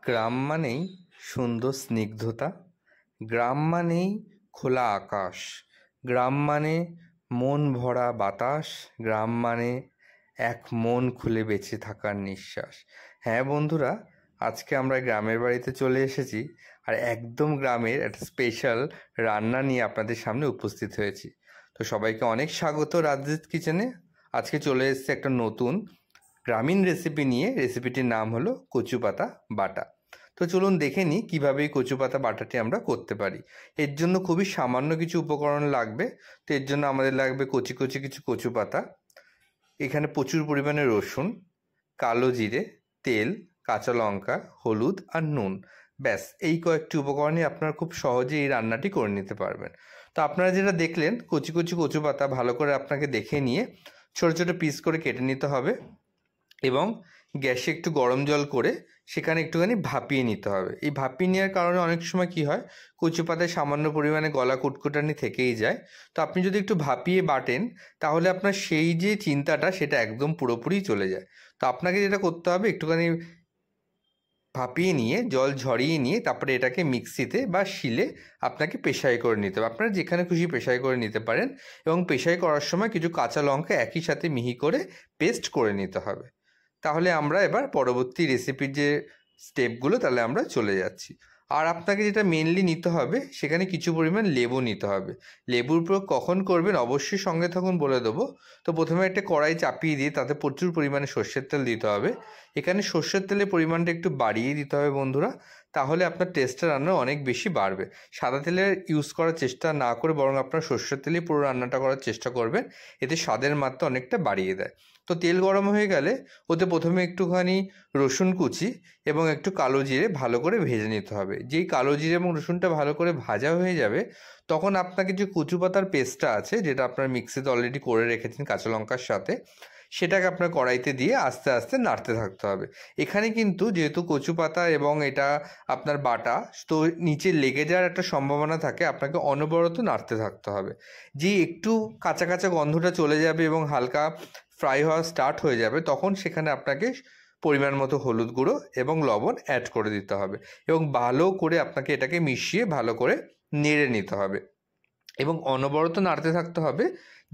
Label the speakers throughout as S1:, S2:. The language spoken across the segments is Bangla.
S1: গ্রাম মানেই সুন্দর স্নিগ্ধতা, গ্রাম মানেই খোলা আকাশ, গ্রাম মানে মন ভরা বাতাস, গ্রাম মানে এক মন খুলে বেঁচে থাকার নিঃশ্বাস। হ্যাঁ বন্ধুরা, আজকে আমরা গ্রামের বাড়িতে চলে এসেছি আর একদম গ্রামের একটা স্পেশাল রান্না নিয়ে আপনাদের সামনে উপস্থিত হয়েছি। তো সবাইকে অনেক স্বাগত রাজদীপ কিচেনে। আজকে চলে এসেছে একটা নতুন গ্রামীণ রেসিপি নিয়ে। রেসিপিটির নাম হলো কচু পাতা বাটা। তো চলুন দেখে নিই কীভাবে এই কচু পাতা বাটাটি আমরা করতে পারি। এর জন্য খুবই সামান্য কিছু উপকরণ লাগবে। তো এর জন্য আমাদের লাগবে কচি কচি কিছু কচু পাতা, এখানে প্রচুর পরিমাণে রসুন, কালো জিরে, তেল, কাঁচা লঙ্কা, হলুদ আর নুন। ব্যাস এই কয়েকটি উপকরণে আপনারা খুব সহজে এই রান্নাটি করে নিতে পারবেন। তো আপনারা যেটা দেখলেন, কচি কচি কচু পাতা ভালো করে আপনাকে দেখে নিয়ে ছোটো ছোটো পিস করে কেটে নিতে হবে এবং গ্যাসে একটু গরম জল করে সেখানে একটুখানি ভাপিয়ে নিতে হবে। এই ভাপিয়ে নেওয়ার কারণে অনেক সময় কি হয়, কচু পাতায় সামান্য পরিমাণে গলা কুটকুটানি থেকেই যায়। তো আপনি যদি একটু ভাপিয়ে বাটেন তাহলে আপনার সেই যে চিন্তাটা সেটা একদম পুরোপুরি চলে যায়। তো আপনাকে যেটা করতে হবে, একটুখানি ভাপিয়ে নিয়ে জল ঝরিয়ে নিয়ে তারপরে এটাকে মিক্সিতে বা শিলে আপনাকে পেশাই করে নিতে হবে। আপনারা যেখানে খুশি পেশাই করে নিতে পারেন এবং পেশাই করার সময় কিছু কাঁচা লঙ্কা একই সাথে মিহি করে পেস্ট করে নিতে হবে। তাহলে আমরা এবার পরবর্তী রেসিপির যে স্টেপগুলো তাহলে আমরা চলে যাচ্ছি। আর আপনাকে যেটা মেনলি নিতে হবে, সেখানে কিছু পরিমাণ লেবু নিতে হবে। লেবুর প্রয়োগ কখন করবেন অবশ্যই সঙ্গে থাকুন, বলে দেবো। তো প্রথমে একটা কড়াই চাপিয়ে দিয়ে তাতে প্রচুর পরিমাণে সর্ষের তেল দিতে হবে। এখানে সর্ষের তেলের পরিমাণটা একটু বাড়িয়ে দিতে হবে বন্ধুরা, তাহলে আপনার টেস্টটা রান্নার অনেক বেশি বাড়বে। সাদা তেলের ইউজ করার চেষ্টা না করে বরং আপনার সর্ষের তেলেই পুরো রান্নাটা করার চেষ্টা করবেন, এতে স্বাদের মাত্রা অনেকটা বাড়িয়ে দেয়। তো তেল গরম হয়ে গেলে ওতে প্রথমে একটুখানি রসুন কুচি এবং একটু কালো জিরে ভালো করে ভেজে নিতে হবে। যেই কালো জিরে এবং রসুনটা ভালো করে ভাজা হয়ে যাবে, তখন আপনাকে যে কচু পাতার পেস্টটা আছে, যেটা আপনার মিক্সিতে অলরেডি করে রেখেছেন কাঁচা লঙ্কার সাথে, সেটাকে আপনার কড়াইতে দিয়ে আস্তে আস্তে নাড়তে থাকতে হবে। এখানে কিন্তু যেহেতু কচু পাতা এবং এটা আপনার বাটা, তো নিচে লেগে যাওয়ার একটা সম্ভাবনা থাকে, আপনাকে অনবরত নাড়তে থাকতে হবে। যে একটু কাঁচা কাঁচা গন্ধটা চলে যাবে এবং হালকা ফ্রাই হওয়া স্টার্ট হয়ে যাবে, তখন সেখানে আপনাকে পরিমাণ মতো হলুদ গুঁড়ো এবং লবণ অ্যাড করে দিতে হবে এবং ভালো করে আপনাকে এটাকে মিশিয়ে ভালো করে নেড়ে নিতে হবে এবং অনবরত নাড়তে থাকতে হবে,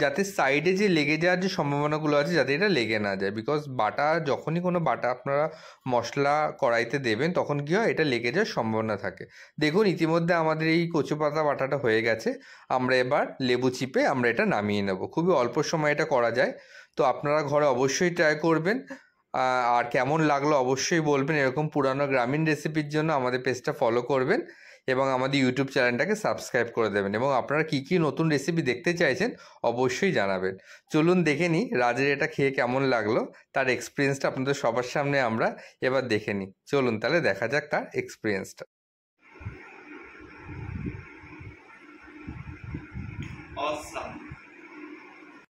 S1: যাতে সাইডে যে লেগে যাওয়ার যে সম্ভাবনাগুলো আছে যাতে এটা লেগে না যায়। বিকজ বাটা, যখনই কোনো বাটা আপনারা মশলা কড়াইতে দেবেন তখন কী হয়, এটা লেগে যাওয়ার সম্ভাবনা থাকে। দেখুন ইতিমধ্যে আমাদের এই কচু পাতা বাটাটা হয়ে গেছে। আমরা এবার লেবু চিপে আমরা এটা নামিয়ে নেব। খুবই অল্প সময় এটা করা যায়। তো আপনারা ঘরে অবশ্যই ট্রাই করবেন আর কেমন লাগলো অবশ্যই বলবেন। এরকম পুরানো গ্রামীণ রেসিপির জন্য আমাদের পেজটা ফলো করবেন এবং আমাদের ইউটিউব চ্যানেলটাকে সাবস্ক্রাইব করে দেবেন এবং আপনারা কী কী নতুন রেসিপি দেখতে চাইছেন অবশ্যই জানাবেন। চলুন দেখে নিই রাজের এটা খেয়ে কেমন লাগলো, তার এক্সপিরিয়েন্সটা আপনাদের সবার সামনে আমরা এবার দেখে নিই। চলুন তাহলে দেখা যাক তার এক্সপিরিয়েন্সটা।
S2: Awesome.